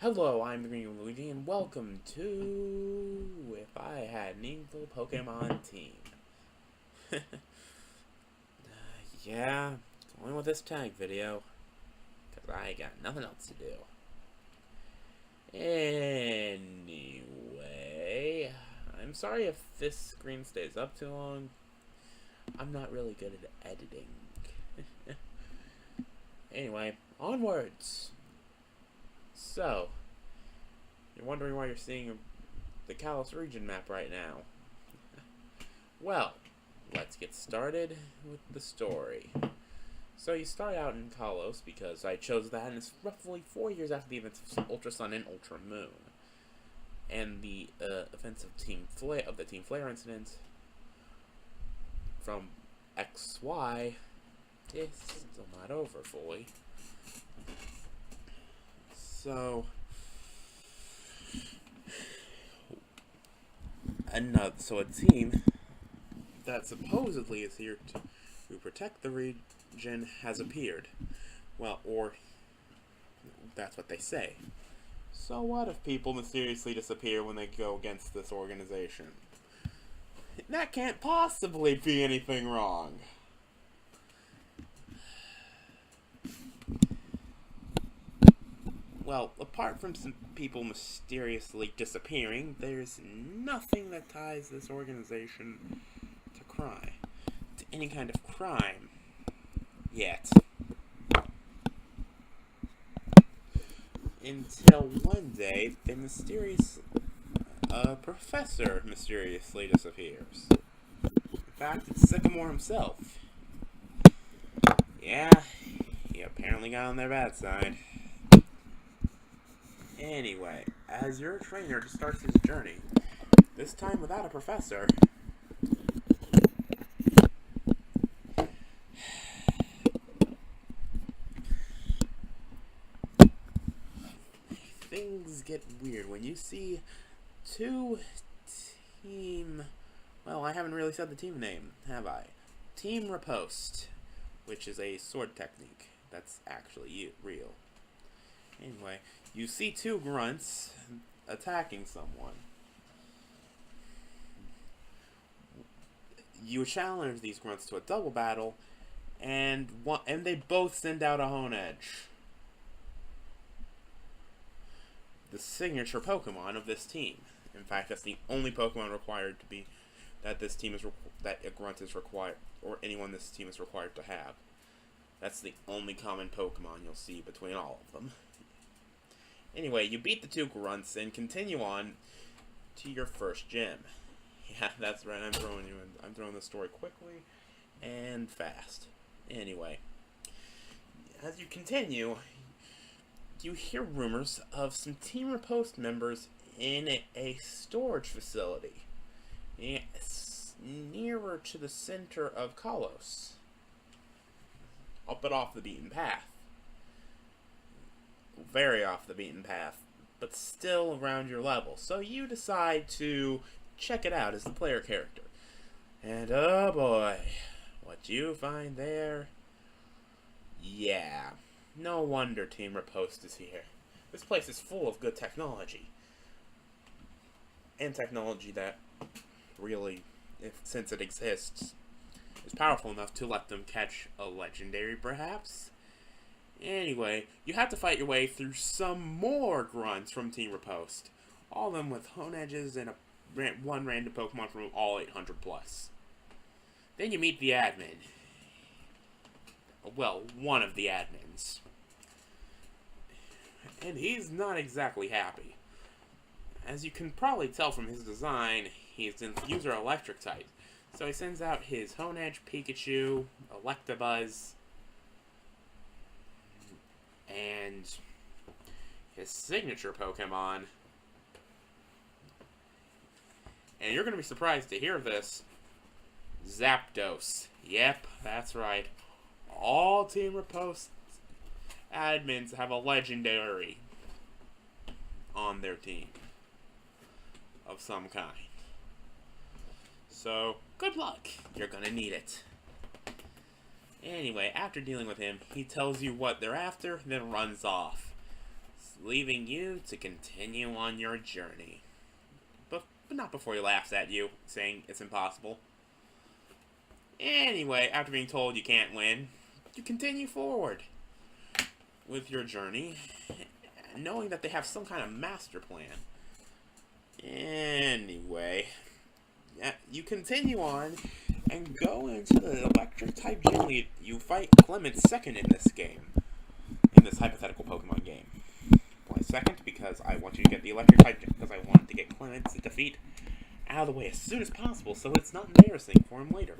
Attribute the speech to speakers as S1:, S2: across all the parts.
S1: Hello, I'm Green Luigi, and welcome to If I Had an Evil Pokemon Team. Yeah, going with this tag video, because I got nothing else to do. Anyway, I'm sorry if this screen stays up too long. I'm not really good at editing. Anyway, onwards! So, you're wondering why you're seeing the Kalos region map right now. Well, let's get started with the story. So you start out in Kalos because I chose that, and it's roughly 4 years after the events of Ultra Sun and Ultra Moon, and the events of Team Flare incident from XY is still not over fully. So a team that supposedly is here to protect the region has appeared. Well, or that's what they say. So what if people mysteriously disappear when they go against this organization? That can't possibly be anything wrong. Well, apart from some people mysteriously disappearing, there's nothing that ties this organization to any kind of crime, yet. Until one day, the mysterious professor mysteriously disappears. In fact, it's Sycamore himself. Yeah, he apparently got on their bad side. Anyway, as your trainer starts his journey, this time without a professor, things get weird when you see well, I haven't really said the team name, have I? Team Riposte, which is a sword technique that's actually real. Anyway, you see two grunts attacking someone. You challenge these grunts to a double battle, and they both send out a Honedge, the signature Pokemon of this team. In fact, that's the only Pokemon required to be that a grunt is required, or anyone this team is required to have. That's the only common Pokemon you'll see between all of them. Anyway, you beat the two grunts and continue on to your first gym. Yeah, that's right. I'm throwing the story quickly and fast. Anyway, as you continue, you hear rumors of some Team Riposte members in a storage facility. Yes, nearer to the center of Kalos. But off the beaten path. Very off the beaten path, but still around your level. So you decide to check it out as the player character. And oh boy, what you find there? Yeah, no wonder Team Riposte is here. This place is full of good technology. And technology that really, since it exists, is powerful enough to let them catch a legendary, perhaps? Anyway, you have to fight your way through some more grunts from Team Riposte. All of them with Honedges and one random Pokemon from all 800 plus. Then you meet the admin. Well, one of the admins. And he's not exactly happy. As you can probably tell from his design, he's an user electric type. So he sends out his Honedge, Pikachu, Electabuzz, and his signature Pokemon. And you're going to be surprised to hear this. Zapdos. Yep, that's right. All Team Riposte admins have a legendary on their team of some kind. So, good luck. You're going to need it. Anyway, after dealing with him, he tells you what they're after, then runs off. leaving you to continue on your journey. But not before he laughs at you, saying it's impossible. Anyway, after being told you can't win, you continue forward with your journey, knowing that they have some kind of master plan. Anyway, you continue on and go into the electric type gym lead. You fight Clement second in this game, in this hypothetical Pokemon game. Why second? Because I want you to get the electric type gym, because I want to get Clement's defeat out of the way as soon as possible so it's not embarrassing for him later.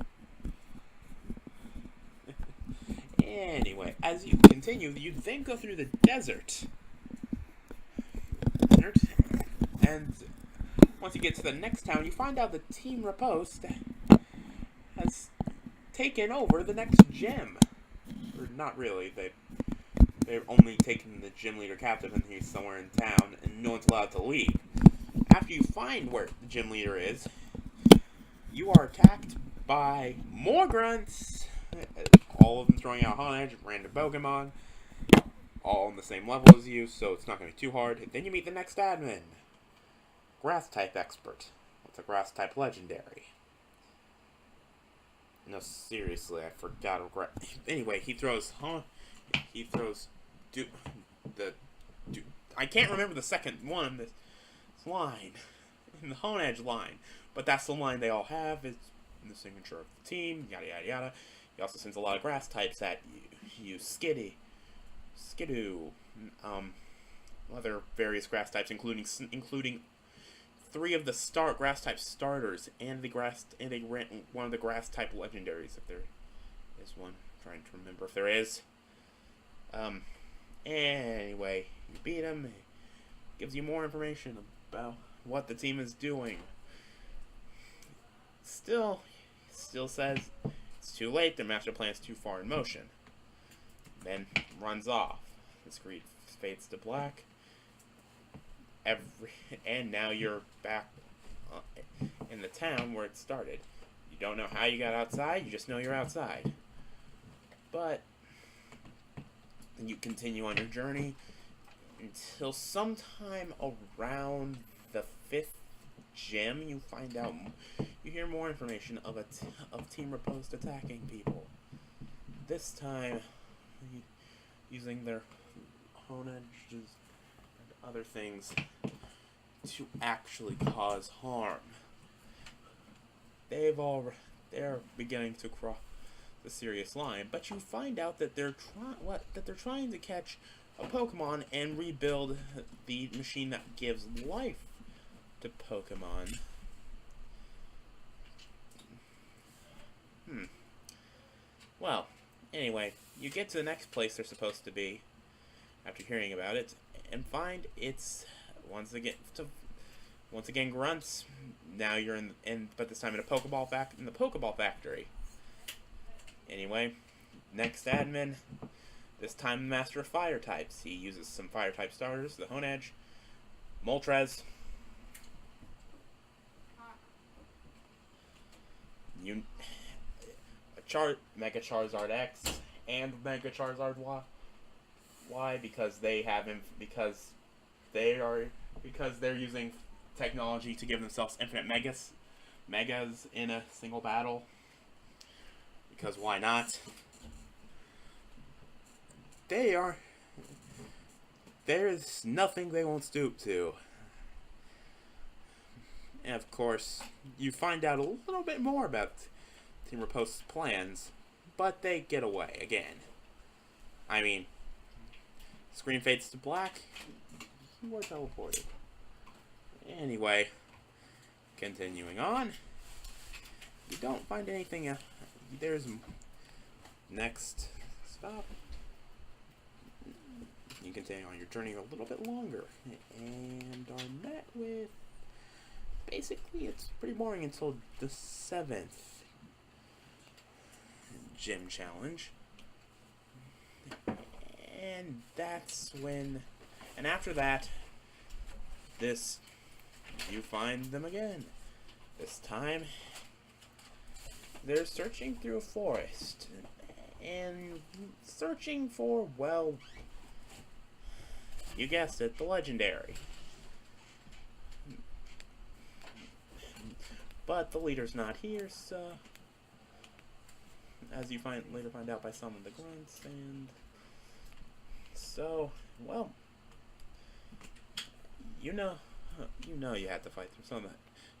S1: Anyway, as you continue, you then go through the desert. And once you get to the next town, you find out that Team Riposte has taken over the next gym. Or not really, they've only taken the gym leader captive and he's somewhere in town and no one's allowed to leave. After you find where the gym leader is, you are attacked by more grunts. All of them throwing out Honedge, random Pokemon, all on the same level as you, so it's not going to be too hard. Then you meet the next admin, Grass-type expert. What's a Grass-type legendary? No, seriously, I forgot. Anyway, he throws, I can't remember the second one in this line, in the Honedge line, but that's the line they all have. It's the signature of the team, yada yada yada. He also sends a lot of grass types at you. Skidoo, other various grass types, including 3 of the grass type starters and one of the grass type legendaries, if there is one. I'm trying to remember if there is. Anyway, you beat him. It gives you more information about what the team is doing. Still says it's too late. Their master plan is too far in motion. Then runs off. The screen fades to black. And now you're back in the town where it started. You don't know how you got outside. You just know you're outside. But you continue on your journey until sometime around the 5th gym, you find out, you hear more information of Team Riposte attacking people. This time, using their Honedges and other things to actually cause harm. They're beginning to cross the serious line, but you find out that they're trying to catch a Pokemon and rebuild the machine that gives life to Pokemon. Well, anyway, you get to the next place they're supposed to be after hearing about it, and find it's once again grunts. Now you're but this time in the Pokeball factory. Anyway, next admin. This time master of fire types. He uses some fire type starters, the Honedge, Moltres, Mega Charizard X and Mega Charizard Y, because they're using technology to give themselves infinite megas in a single battle. Because why not? There's nothing they won't stoop to. And of course, you find out a little bit more about Team Riposte's plans, but they get away again. I mean, screen fades to black. You were teleported. Anyway, continuing on. You don't find anything. There's next stop. You continue on your journey a little bit longer, and are met with. Basically, it's pretty boring until the 7th gym challenge. And that's when... And after that, you find them again. This time, they're searching through a forest. And searching for, well... You guessed it, the legendary. But the leader's not here, so as you later find out by some of the grunts, and so, well, you know you had to fight through some of that.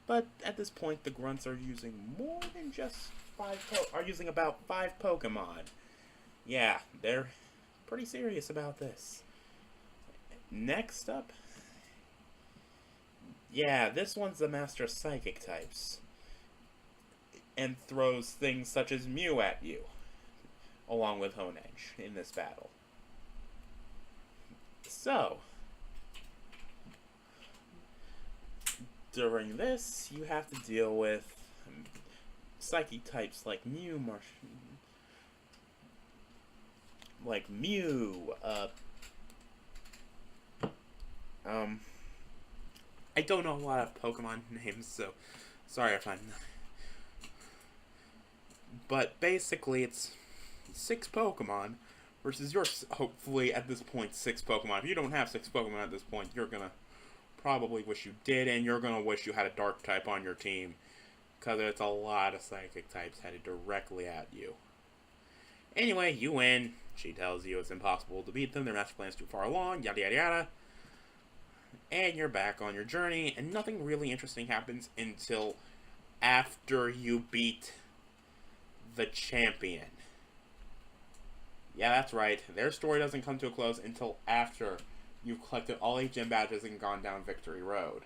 S1: But at this point, the grunts are using more than just using about 5 Pokemon. Yeah, they're pretty serious about this. Next up, yeah, this one's the master of psychic types, and throws things such as Mew at you, along with Honedge in this battle. So, during this, you have to deal with psychic types like Mew, I don't know a lot of Pokemon names, so sorry if I'm... But basically, it's 6 Pokemon versus yours, hopefully, at this point, 6 Pokemon. If you don't have 6 Pokemon at this point, you're gonna probably wish you did, and you're gonna wish you had a Dark type on your team, because it's a lot of Psychic types headed directly at you. Anyway, you win. She tells you it's impossible to beat them, their master plan's too far along, yada yada yada. And you're back on your journey, and nothing really interesting happens until after you beat the champion. Yeah, that's right. Their story doesn't come to a close until after you've collected all 8 gym badges and gone down Victory Road.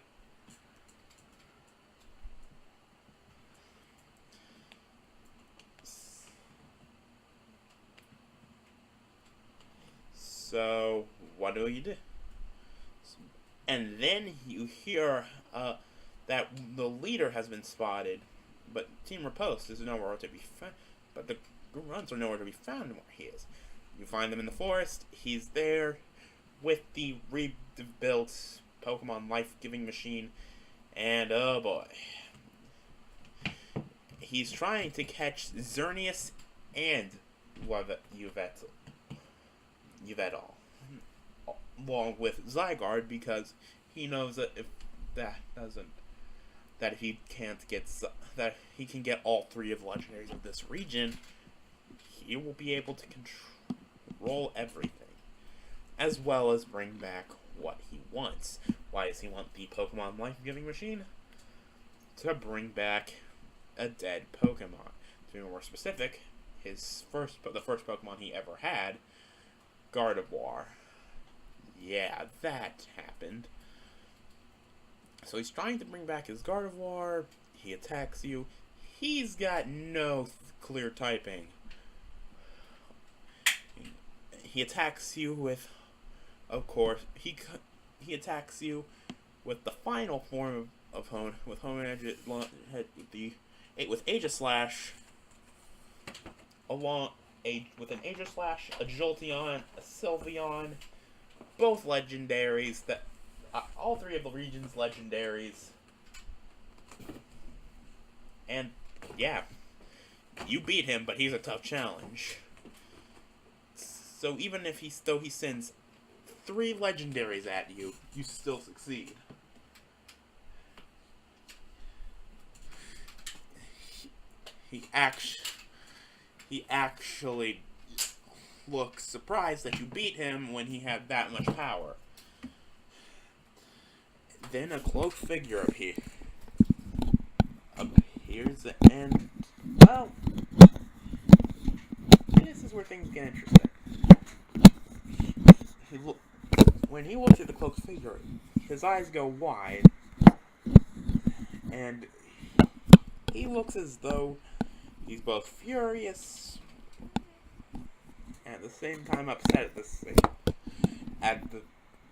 S1: So, what do you do? And then you hear that the leader has been spotted, but Team Riposte is nowhere to be found. But the grunts are nowhere to be found where he is. You find them in the forest. He's there with the rebuilt Pokemon life-giving machine, and oh boy, he's trying to catch Xerneas and Yveltal, along with Zygarde, because he knows that if he can get all 3 of the legendaries of this region, he will be able to control everything, as well as bring back what he wants. Why does he want the Pokemon life-giving machine? To bring back a dead Pokemon. To be more specific, the first Pokemon he ever had, Gardevoir. Yeah, that happened. So he's trying to bring back his Gardevoir. He attacks you. He's got no clear typing. He attacks you with, of course, he attacks you with the final form of Honedge, with Aegislash, with an Aegislash, a Jolteon, a Sylveon, both legendaries, all 3 of the region's legendaries. And yeah, you beat him, but he's a tough challenge. So even if he sends 3 legendaries at you, you still succeed. He actually looks surprised that you beat him when he had that much power. Then a cloaked figure appears, and well, this is where things get interesting. When he looks at the cloaked figure, his eyes go wide, and he looks as though he's both furious and at the same time upset at this thing.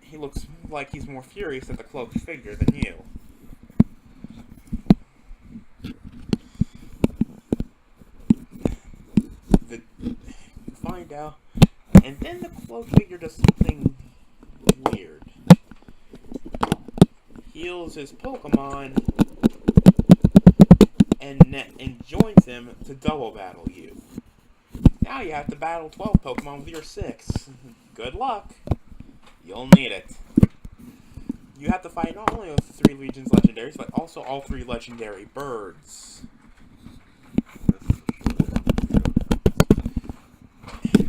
S1: He looks like he's more furious at the cloaked figure than you. Find out, and then the cloaked figure does something weird. Heals his Pokemon and joins him to double battle you. Now you have to battle 12 Pokemon with your 6. Good luck. You'll need it. You have to fight not only with the 3 Legions legendaries, but also all 3 legendary birds.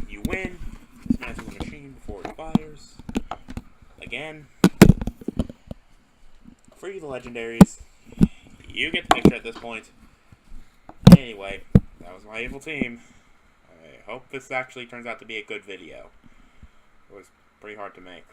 S1: You win. Dismantle the machine before it fires. Again. Free the legendaries. You get the picture at this point. Anyway, that was my evil team. I hope this actually turns out to be a good video. It was pretty hard to make.